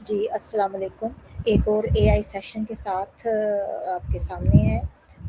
जी, अस्सलाम वालेकुम। एक और एआई सेशन के साथ आपके सामने है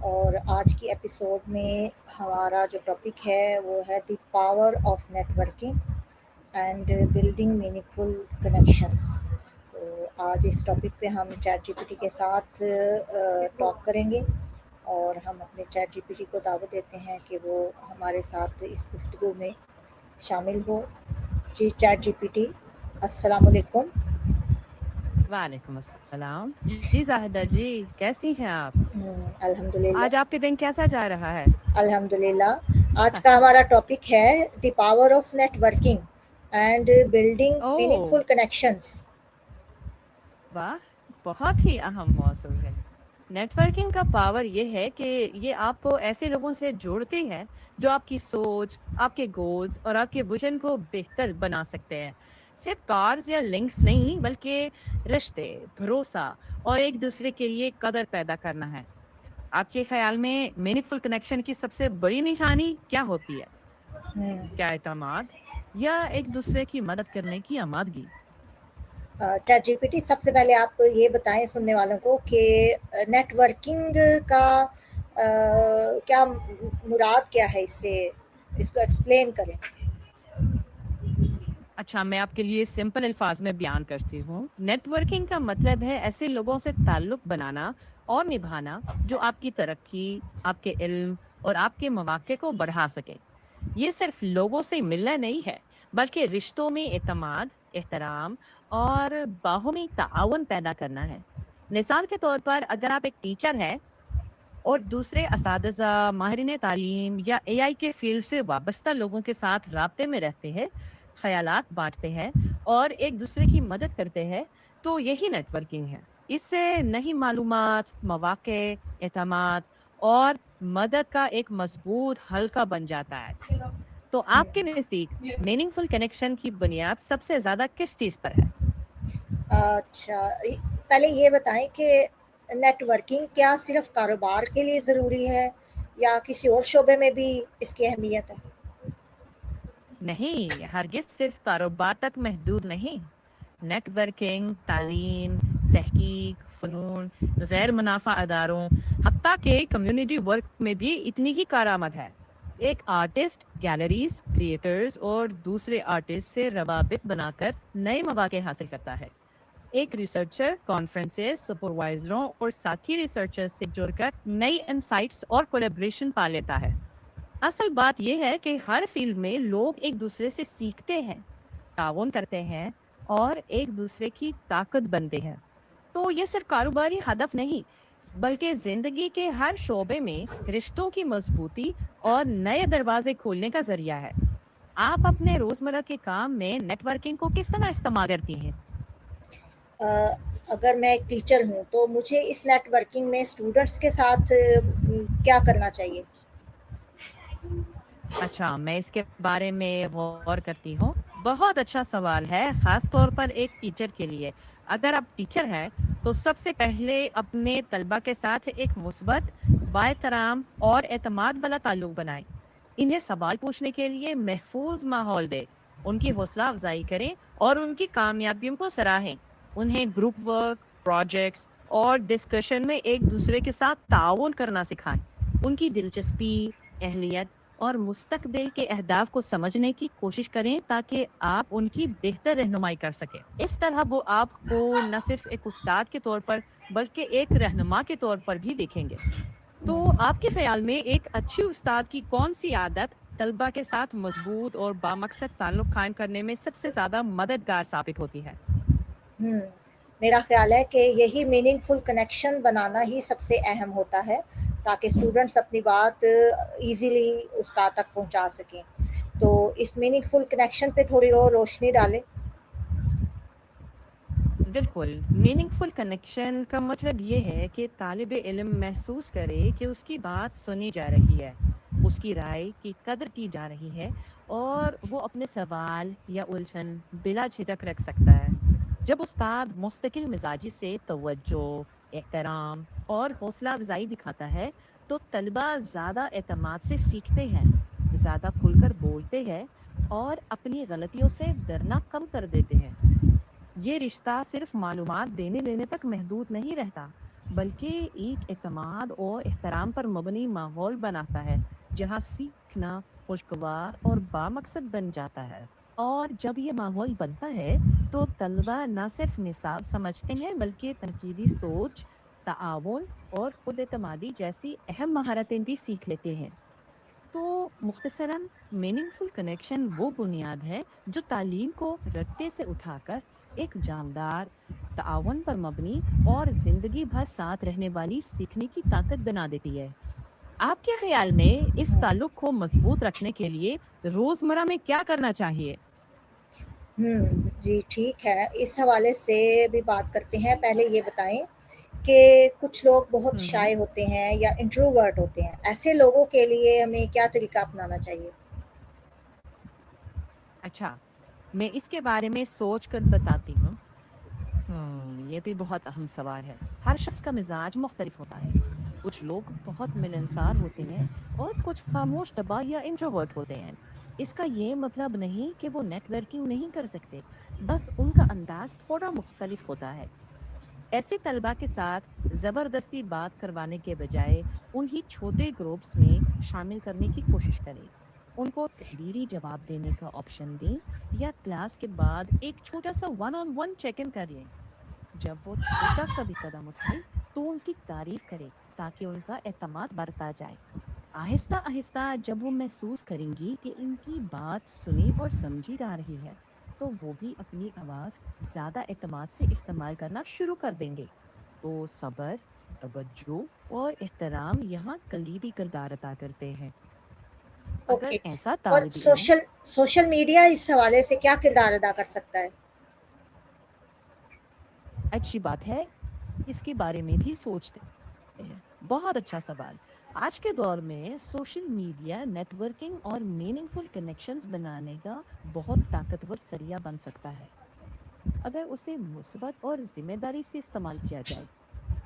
और आज की एपिसोड में हमारा जो टॉपिक है वो है the power of networking and building meaningful connections. तो आज इस टॉपिक पे हम चैट जीपीटी के साथ टॉक करेंगे और हम अपने चैट जीपीटी को दावत देते हैं कि वो हमारे साथ इस गुफ्तगू में शामिल हो। जी चैट जीपीटी, अस्सलाम वालेकुम। वालेकुम अस्सलाम। जी ज़ाहिदा जी, कैसी हैं आप? आज अल्हम्दुलिल्लाह। आपके दिन कैसा जा रहा है? अल्हम्दुलिल्लाह। आज का हमारा टॉपिक है the power of networking and building oh! Meaningful connections. वाह! बहुत ही अहम मौज़ू है। नेटवर्किंग का पावर ये है कि ये आपको ऐसे लोगों से जोड़ती है, जो आपकी सोच, आपके गोल्स और आपके विज़न को बेहतर बना सकते हैं। सिर्फ़ कार्ड्स या लिंक्स नहीं, बल्कि रिश्ते, भरोसा और एक-दूसरे के लिए कदर पैदा करना है। आपके ख़्याल में मीनिंगफुल कनेक्शन की सबसे बड़ी निशानी क्या होती है? क्या एतमाद या एक-दूसरे की मदद करने की आमादगी? चैट जीपीटी, सबसे पहले आप ये बताएं सुनने वालों को कि नेटवर्किंग का क्या मुराद क्या है इससे, इसको एक्सप्लेन करें। अच्छा, मैं आपके लिए सिंपल अल्फाज में बयान करती हूँ। नेटवर्किंग का मतलब है ऐसे लोगों से ताल्लुक बनाना और निभाना जो आपकी तरक्की, आपके इल्म और आपके मौक़े को बढ़ा सके। ये सिर्फ लोगों से मिलना नहीं है, बल्कि रिश्तों में एतमाद, एहतराम और बाहमी ताआवन पैदा करना है। मिसाल के तौर पर अगर आप एक टीचर हैं और दूसरे असातिज़ा, माहिरीन तालीम या एआई के फ़ील्ड से वाबस्ता लोगों के साथ राब्ते में रहते हैं, ख़यालात बाँटते हैं और एक-दूसरे की मदद करते हैं, तो यही नेटवर्किंग है। इससे नई मालूमात, मौक़े, एतमाद और मदद का एक मज़बूत हल्का बन जाता है। तो आपके नज़दीक मीनिंगफुल कनेक्शन की बुनियाद सबसे ज़्यादा किस चीज़ पर है? अच्छा, पहले ये बताएं कि नेटवर्किंग क्या सिर्फ कारोबार के लिए ज़रूरी है या किसी और शोबे में भी इसकी अहमियत है? नहीं, हरगिज़ सिर्फ़ कारोबार तक महदूद नहीं। नेटवर्किंग, तालीम, तहकीक, फ़नून, गैर मुनाफ़ा अदारों, हत्ता कि कम्युनिटी वर्क में भी इतनी ही कारआमद है। एक आर्टिस्ट गैलरीज, क्रिएटर्स और दूसरे आर्टिस्ट से रवाबित बनाकर नए मौक़े हासिल करता है। एक रिसर्चर कॉन्फ्रेंसेस, सुपरवाइजरों और साथी रिसर्चर्स से जुड़कर नई इनसाइट्स और कोलैबोरेशन पा लेता है। असल बात यह है कि हर फील्ड में लोग एक दूसरे से सीखते हैं, ताउन करते हैं और एक दूसरे की ताकत बनते हैं। तो ये सिर्फ कारोबारी हदफ नहीं, बल्कि जिंदगी के हर शोबे में रिश्तों की मजबूती और नए दरवाजे खोलने का जरिया है। आप अपने रोजमर्रा के काम में नेटवर्किंग को किस तरह इस्तेमाल करती हैं? अ, अगर मैं एक टीचर हूँ तो मुझे इस नेटवर्किंग में स्टूडेंट्स के साथ क्या करना चाहिए? अच्छा, मैं इसके बारे में गौर करती हूँ। बहुत अच्छा सवाल है, ख़ास तौर पर एक टीचर के लिए। अगर आप टीचर हैं, तो सबसे पहले अपने तलबा के साथ एक मुस्बत, बाएहतराम और एतमाद वाला ताल्लुक बनाएँ। इन्हें सवाल पूछने के लिए महफूज माहौल दें, उनकी हौसला अफ़ज़ाई करें और उनकी कामयाबियों को सराहें। उन्हें ग्रुप वर्क, प्रोजेक्ट्स और डिस्कशन में एक-दूसरे के साथ ताउन करना सिखाएँ। उनकी दिलचस्पी, अहलियत और मुस्तकबिल के अहदाफ को समझने की कोशिश करें ताकि आप उनकी बेहतर रहनुमाई कर सकें। इस तरह वो आपको न सिर्फ एक उस्ताद के तौर पर बल्कि एक रहनुमा के तौर पर भी देखेंगे। तो आपके ख्याल में एक अच्छी उस्ताद की कौन सी आदत तलबा के साथ मजबूत और बामकसद ताल्लुक कायम करने में सबसे ज़्यादा मददगार साबित होती है? हुँ, मेरा ख़्याल है कि यही मीनिंगफुल कनेक्शन बनाना ही सबसे अहम होता है, ताकि स्टूडेंट्स अपनी बात ईज़िली उस्ताद तक पहुँचा सकें। तो इस मीनिंगफुल कनेक्शन पे थोड़ी और रोशनी डालें। बिल्कुल, मीनिंगफुल कनेक्शन का मतलब ये है कि तालिब इल्म महसूस करे कि उसकी बात सुनी जा रही है, उसकी राय की कदर की जा रही है और वो अपने सवाल या उलझन बिला झिझक रख सकता है। जब उस्ताद मुस्तकिल मिजाजी से तवज्जो, एहतराम और हौसला अफजाई दिखाता है, तो तलबा ज़्यादा एतमाद से सीखते हैं, ज़्यादा खुलकर बोलते हैं और अपनी गलतियों से डरना कम कर देते हैं। ये रिश्ता सिर्फ मालूमात देने लेने तक महदूद नहीं रहता, बल्कि एक एतमाद और एहतराम पर मबनी माहौल बनाता है, जहाँ सीखना खुशगवार और बामकसद बन जाता है। और जब ये माहौल बनता है, तो तलबा न सिर्फ निसाब समझते हैं, बल्कि तनकीदी सोच, ताआवुन और खुद एतमादी जैसी अहम महारतें भी सीख लेते हैं। तो मुख्तसरन मीनिंगफुल कनेक्शन वो बुनियाद है जो तालीम को रट्टे से उठाकर एक जानदार ताउन पर मबनी और जिंदगी भर साथ रहने वाली सीखने की ताकत बना देती है। आपके ख्याल में इस हम्म ताल्लुक को मजबूत रखने के लिए रोजमर्रा में क्या करना चाहिए? जी ठीक है, इस हवाले से भी बात करते हैं। पहले ये बताएं कि कुछ लोग बहुत हम्म। शाय होते हैं या इंट्रोवर्ट होते हैं, ऐसे लोगों के लिए हमें क्या तरीका अपनाना चाहिए? अच्छा, मैं इसके बारे में सोच कर बताती हूँ। ये भी बहुत अहम सवाल है। हर शख्स का मिजाज मुख्तलिफ होता है। कुछ लोग बहुत मिलनसार होते हैं और कुछ खामोश तबा या इंट्रोवर्ट होते हैं। इसका ये मतलब नहीं कि वो नेटवर्किंग नहीं कर सकते, बस उनका अंदाज थोड़ा मुख्तलिफ होता है। ऐसे तलबा के साथ ज़बरदस्ती बात करवाने के बजाय उन्हें छोटे ग्रुप्स में शामिल करने की कोशिश करें। उनको तहरीरी जवाब देने का ऑप्शन दें या क्लास के बाद एक छोटा सा one on one check in कर लें। जब वो छोटा सा भी कदम उठाए, तो उनकी तारीफ करें ताकि उनका एतमाद बढ़ता जाए। आहिस्ता आहिस्ता जब वो महसूस करेंगी कि इनकी बात सुनी और समझी जा रही है, तो वो भी अपनी आवाज़ ज़्यादा एतमाद से इस्तेमाल करना शुरू कर देंगे। तो सब्र, तवज्जो और एहतराम यहाँ कलीदी किरदार अदा करते हैं। अगर ओके। ऐसा और तालिब इल्म सोशल सोशल मीडिया इस हवाले से क्या किरदार अदा कर सकता है? अच्छी बात है, इसके बारे में भी सोचते हैं। बहुत अच्छा सवाल। आज के दौर में सोशल मीडिया नेटवर्किंग और मीनिंगफुल कनेक्शंस बनाने का बहुत ताकतवर जरिया बन सकता है, अगर उसे मुस्बत और जिम्मेदारी से इस्तेमाल किया जाए।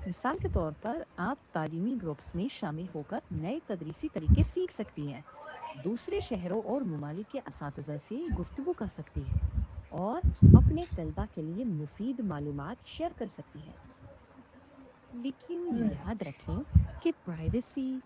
मिसाल के तौर पर आप तालीमी ग्रुप्स में शामिल होकर नए तदरीसी तरीके सीख सकती हैं, दूसरे शहरों और ममालिक के असातिज़ा से गुफ्तगू कर सकती हैं और अपने तलबा के लिए मुफीद मालूमात शेयर कर सकती हैं। लेकिन हुँ, याद रखें कि प्राइवेसी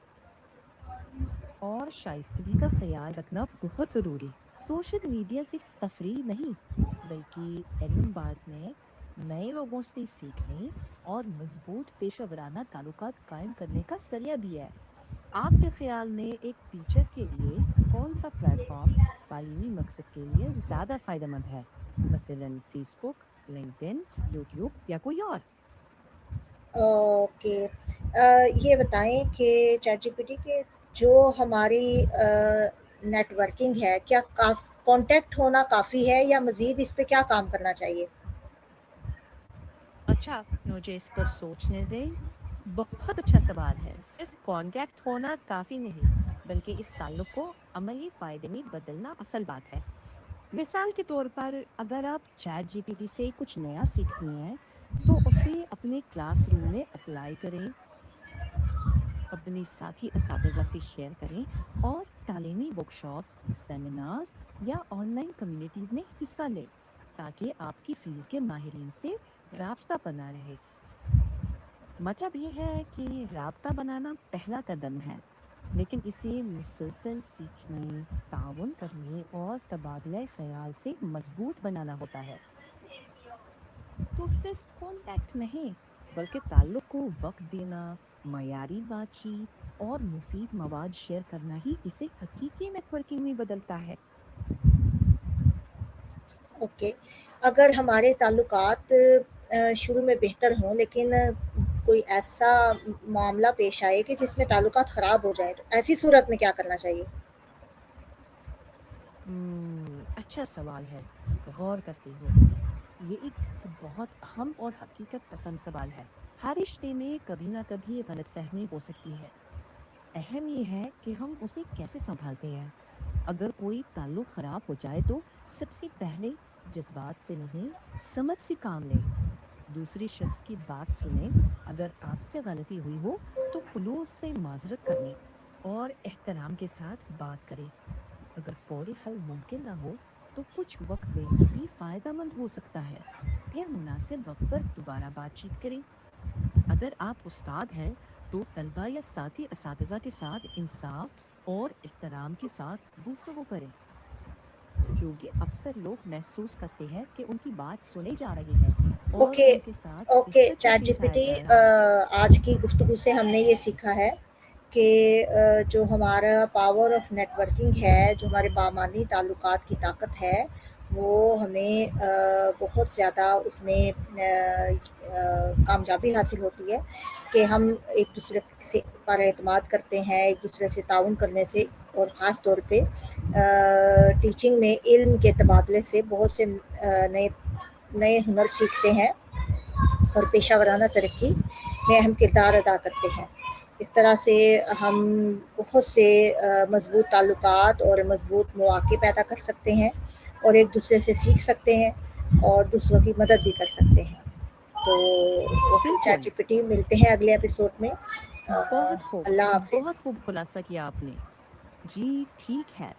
और शाइस्तगी का ख्याल रखना बहुत ज़रूरी है। सोशल मीडिया सिर्फ तफरीह नहीं, बल्कि इल्म बांटने, नए लोगों से सीखने और मजबूत पेशेवराना ताल्लुकात कायम करने का जरिया भी है। आपके ख्याल में एक टीचर के लिए कौन सा प्लेटफॉर्म तालीमी मकसद के लिए ज़्यादा फ़ायदेमंद है? मसलन फेसबुक, लिंक्डइन, यूट्यूब या कोई और? ओके। ये बताएँ कि चैटजीपीटी के जो हमारी नेटवर्किंग है, क्या कॉन्टैक्ट होना काफ़ी है या मज़ीद इस पे क्या काम करना चाहिए? अच्छा, मुझे इस पर सोचने दें। बहुत अच्छा सवाल है। सिर्फ कॉन्टैक्ट होना काफ़ी नहीं, बल्कि इस ताल्लुक को अमली फ़ायदे में बदलना असल बात है। मिसाल के तौर पर अगर आप चैट जीपीटी से कुछ नया सीखती हैं, तो उसे अपने क्लासरूम में अप्लाई करें, अपने साथी असातिज़ा से शेयर करें और तालीमी वर्कशॉप्स, सेमिनार्स या ऑनलाइन कम्युनिटीज़ में हिस्सा लें, ताकि आपकी फील्ड के माहिरीन से राब्ता बना रहे। मतलब ये है कि राब्ता बनाना पहला कदम है, लेकिन इसे मुसलसल सीखने, ताउन करने और तबादला ख्याल से मजबूत बनाना होता है। तो सिर्फ कॉन्टैक्ट नहीं, बल्कि ताल्लुक को वक्त देना, मयारी बातचीत और मुफीद मवाद शेयर करना ही इसे हकीकी नेटवर्किंग में बदलता है। ओके। अगर हमारे ताल्लुकात शुरू में बेहतर हों, लेकिन कोई ऐसा मामला पेश आए कि जिसमें ताल्लुकात ख़राब हो जाएँ, तो ऐसी सूरत में क्या करना चाहिए? अच्छा सवाल है, गौर करती हूँ। ये एक बहुत अहम और हकीकत पसंद सवाल है। हर रिश्ते में कभी ना कभी गलतफहमी हो सकती है। अहम ये है कि हम उसे कैसे संभालते हैं। अगर कोई ताल्लुक खराब हो जाए, तो सबसे पहले जज्बात से नहीं, समझ से काम लें। दूसरे शख्स की बात सुने, अगर आपसे गलती हुई हो तो खुलूस से माजरत कर लें और एहतराम के साथ बात करें। अगर फौरी हल मुमकिन ना हो, तो कुछ वक्त में भी फायदेमंद हो सकता है। फिर मुनासिब वक्त पर दोबारा बातचीत करें। अगर आप उस्ताद हैं तो तलबा या साथी असातिज़ा के साथ इंसाफ और इहतराम के साथ गुफ्तगू करें, क्योंकि अक्सर लोग महसूस करते हैं कि उनकी बात सुनी जा रही है और ओके उनके साथ ओके इज्जत से चैट पेश आया जीपीटी, जा रहा है। आज की गुफ्तगू से हमने ये सीखा है कि जो हमारा पावर ऑफ नेटवर्किंग है, जो हमारे बामानी ताल्लुकात की ताकत है, वो हमें बहुत ज़्यादा उसमें कामयाबी हासिल होती है कि हम एक दूसरे से पर एतमाद करते हैं, एक दूसरे से ताउन करने से, और ख़ास तौर पे टीचिंग में इल्म के तबादले से बहुत से नए नए हुनर सीखते हैं और पेशा वराना तरक्की में अहम किरदार अदा करते हैं। इस तरह से हम बहुत से मज़बूत ताल्लुकात और मज़बूत मौक़े पैदा कर सकते हैं और एक दूसरे से सीख सकते हैं और दूसरों की मदद भी कर सकते हैं। तो ओके चैट बिल्कुल। जीपीटी, मिलते हैं अगले एपिसोड में। बहुत खूब, अल्लाह बहुत हाफ़िज़। खूब खुलासा किया आपने। जी, ठीक है।